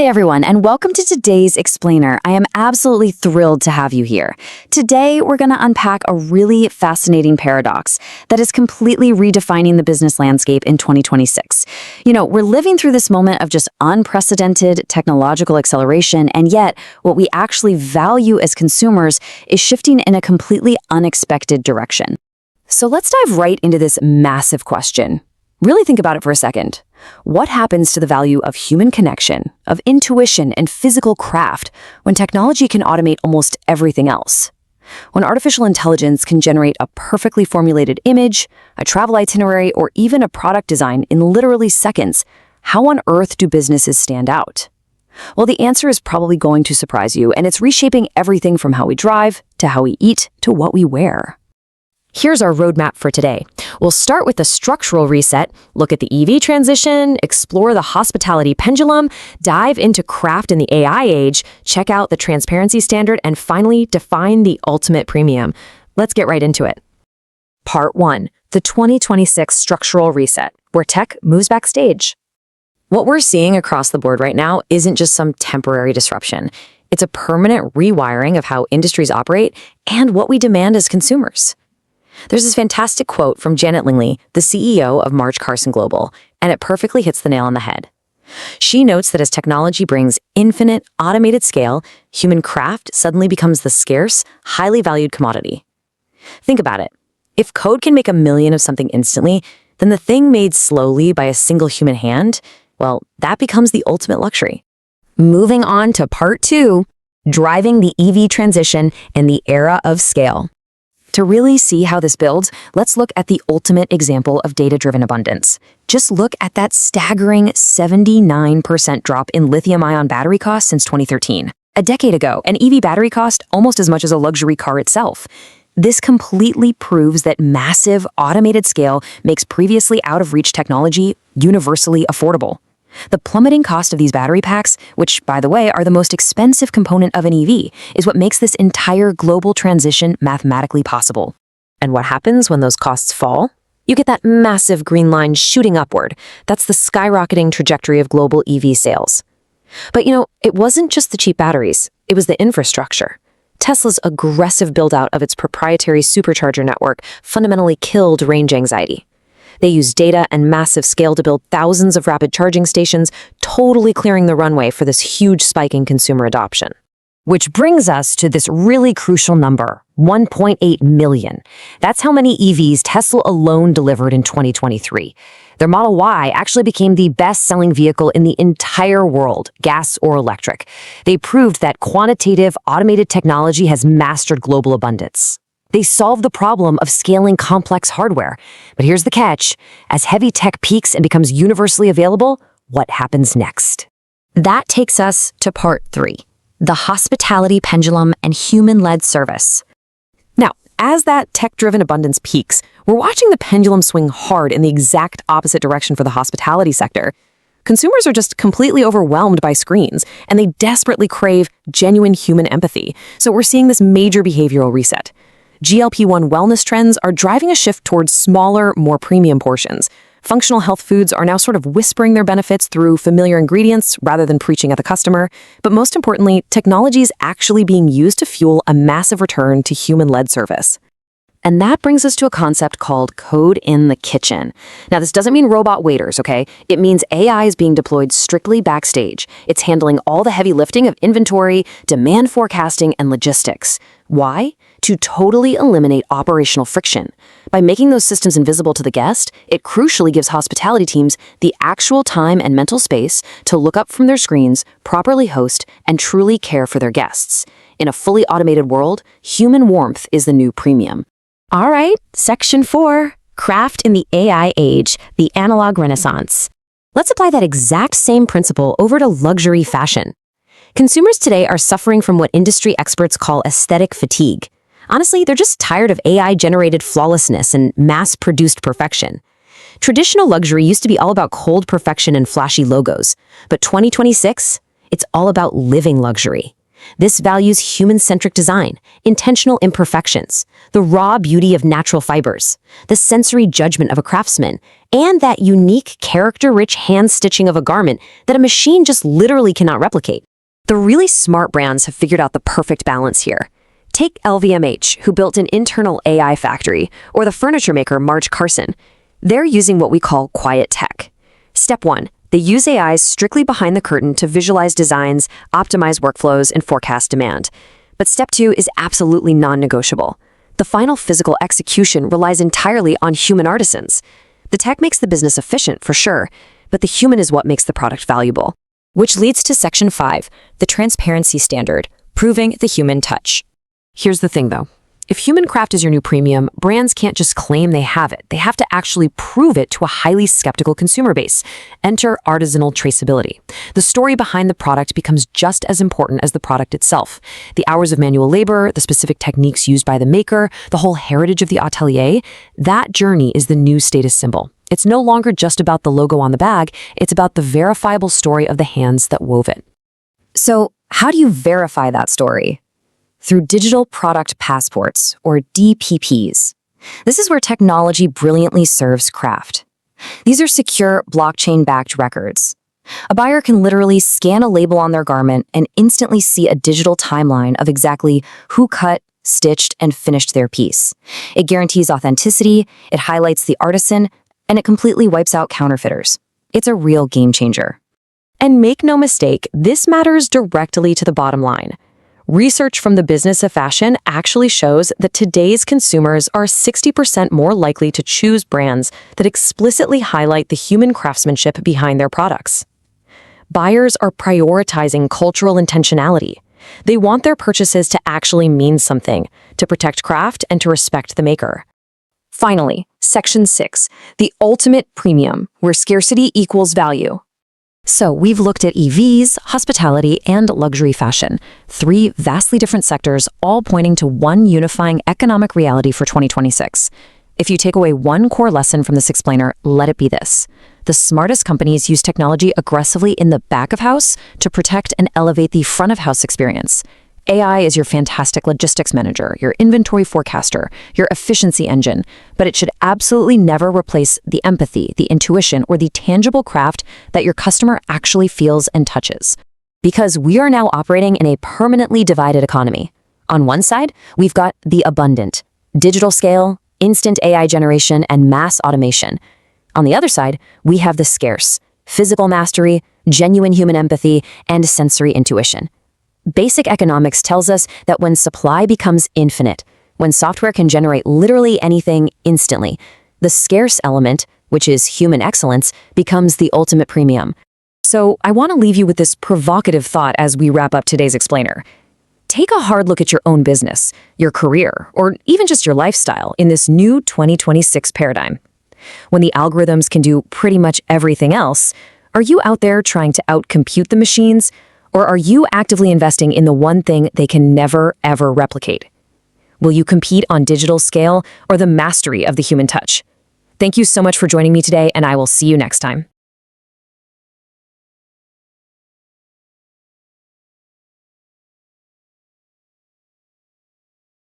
Hey everyone, and welcome to today's Explainer. I am absolutely thrilled to have you here. Today, we're going to unpack a really fascinating paradox that is completely redefining the business landscape in 2026. We're living through this moment of just unprecedented technological acceleration, and yet what we actually value as consumers is shifting in a completely unexpected direction. So let's dive right into this massive question. Really think about it for a second. What happens to the value of human connection, of intuition and physical craft when technology can automate almost everything else? When artificial intelligence can generate a perfectly formulated image, a travel itinerary, or even a product design in literally seconds, how on earth do businesses stand out? Well, the answer is probably going to surprise you, and it's reshaping everything from how we drive, to how we eat, to what we wear. Here's our roadmap for today. We'll start with the structural reset, look at the EV transition, explore the hospitality pendulum, dive into craft in the AI age, check out the transparency standard, and finally define the ultimate premium. Let's get right into it. Part 1, the 2026 structural reset, where tech moves backstage. What we're seeing across the board right now isn't just some temporary disruption. It's a permanent rewiring of how industries operate and what we demand as consumers. There's this fantastic quote from Janet Lingley, the CEO of March Carson Global, and it perfectly hits the nail on the head. She notes that as technology brings infinite, automated scale, human craft suddenly becomes the scarce, highly valued commodity. Think about it. If code can make 1 million of something instantly, then the thing made slowly by a single human hand, well, that becomes the ultimate luxury. Moving on to part 2, driving the EV transition and the era of scale. To really see how this builds, let's look at the ultimate example of data-driven abundance. Just look at that staggering 79% drop in lithium-ion battery costs since 2013. A decade ago, an EV battery cost almost as much as a luxury car itself. This completely proves that massive, automated scale makes previously out-of-reach technology universally affordable. The plummeting cost of these battery packs, which, by the way, are the most expensive component of an EV, is what makes this entire global transition mathematically possible. And what happens when those costs fall? You get that massive green line shooting upward. That's the skyrocketing trajectory of global EV sales. But it wasn't just the cheap batteries, it was the infrastructure. Tesla's aggressive build-out of its proprietary supercharger network fundamentally killed range anxiety. They used data and massive scale to build thousands of rapid charging stations, totally clearing the runway for this huge spike in consumer adoption. Which brings us to this really crucial number, 1.8 million. That's how many EVs Tesla alone delivered in 2023. Their Model Y actually became the best-selling vehicle in the entire world, gas or electric. They proved that quantitative, automated technology has mastered global abundance. They solve the problem of scaling complex hardware. But here's the catch. As heavy tech peaks and becomes universally available, what happens next? That takes us to part 3, the hospitality pendulum and human-led service. Now, as that tech-driven abundance peaks, we're watching the pendulum swing hard in the exact opposite direction for the hospitality sector. Consumers are just completely overwhelmed by screens, and they desperately crave genuine human empathy. So we're seeing this major behavioral reset. GLP-1 wellness trends are driving a shift towards smaller, more premium portions. Functional health foods are now sort of whispering their benefits through familiar ingredients rather than preaching at the customer. But most importantly, technology is actually being used to fuel a massive return to human-led service. And that brings us to a concept called code in the kitchen. Now, this doesn't mean robot waiters, okay? It means AI is being deployed strictly backstage. It's handling all the heavy lifting of inventory, demand forecasting, and logistics. Why? To totally eliminate operational friction. By making those systems invisible to the guest, it crucially gives hospitality teams the actual time and mental space to look up from their screens, properly host, and truly care for their guests. In a fully automated world, human warmth is the new premium. All right, section 4, craft in the AI age, the analog renaissance. Let's apply that exact same principle over to luxury fashion. Consumers today are suffering from what industry experts call aesthetic fatigue. Honestly, they're just tired of AI-generated flawlessness and mass-produced perfection. Traditional luxury used to be all about cold perfection and flashy logos, but 2026, it's all about living luxury. This values human-centric design, intentional imperfections, the raw beauty of natural fibers, the sensory judgment of a craftsman, and that unique character-rich hand-stitching of a garment that a machine just literally cannot replicate. The really smart brands have figured out the perfect balance here. Take LVMH, who built an internal AI factory, or the furniture maker Marge Carson. They're using what we call quiet tech. Step 1. They use AIs strictly behind the curtain to visualize designs, optimize workflows, and forecast demand. But step 2 is absolutely non-negotiable. The final physical execution relies entirely on human artisans. The tech makes the business efficient, for sure, but the human is what makes the product valuable. Which leads to Section 5, the transparency standard, proving the human touch. Here's the thing, though. If human craft is your new premium, brands can't just claim they have it. They have to actually prove it to a highly skeptical consumer base. Enter artisanal traceability. The story behind the product becomes just as important as the product itself. The hours of manual labor, the specific techniques used by the maker, the whole heritage of the atelier, that journey is the new status symbol. It's no longer just about the logo on the bag, it's about the verifiable story of the hands that wove it. So, how do you verify that story? Through digital product passports, or DPPs. This is where technology brilliantly serves craft. These are secure, blockchain-backed records. A buyer can literally scan a label on their garment and instantly see a digital timeline of exactly who cut, stitched, and finished their piece. It guarantees authenticity, it highlights the artisan, and it completely wipes out counterfeiters. It's a real game changer. And make no mistake, this matters directly to the bottom line. Research from the business of fashion actually shows that today's consumers are 60% more likely to choose brands that explicitly highlight the human craftsmanship behind their products. Buyers are prioritizing cultural intentionality. They want their purchases to actually mean something, to protect craft and to respect the maker. Finally, Section 6, the ultimate premium, where scarcity equals value. So we've looked at EVs, hospitality, and luxury fashion, 3 vastly different sectors, all pointing to one unifying economic reality for 2026. If you take away one core lesson from this explainer, let it be this. The smartest companies use technology aggressively in the back of house to protect and elevate the front of house experience. AI is your fantastic logistics manager, your inventory forecaster, your efficiency engine, but it should absolutely never replace the empathy, the intuition, or the tangible craft that your customer actually feels and touches. Because we are now operating in a permanently divided economy. On one side, we've got the abundant, digital scale, instant AI generation, and mass automation. On the other side, we have the scarce, physical mastery, genuine human empathy, and sensory intuition. Basic economics tells us that when supply becomes infinite, when software can generate literally anything instantly, the scarce element, which is human excellence, becomes the ultimate premium. So I want to leave you with this provocative thought as we wrap up today's explainer. Take a hard look at your own business, your career, or even just your lifestyle in this new 2026 paradigm. When the algorithms can do pretty much everything else, are you out there trying to outcompute the machines? Or are you actively investing in the one thing they can never, ever replicate? Will you compete on digital scale or the mastery of the human touch? Thank you so much for joining me today, and I will see you next time.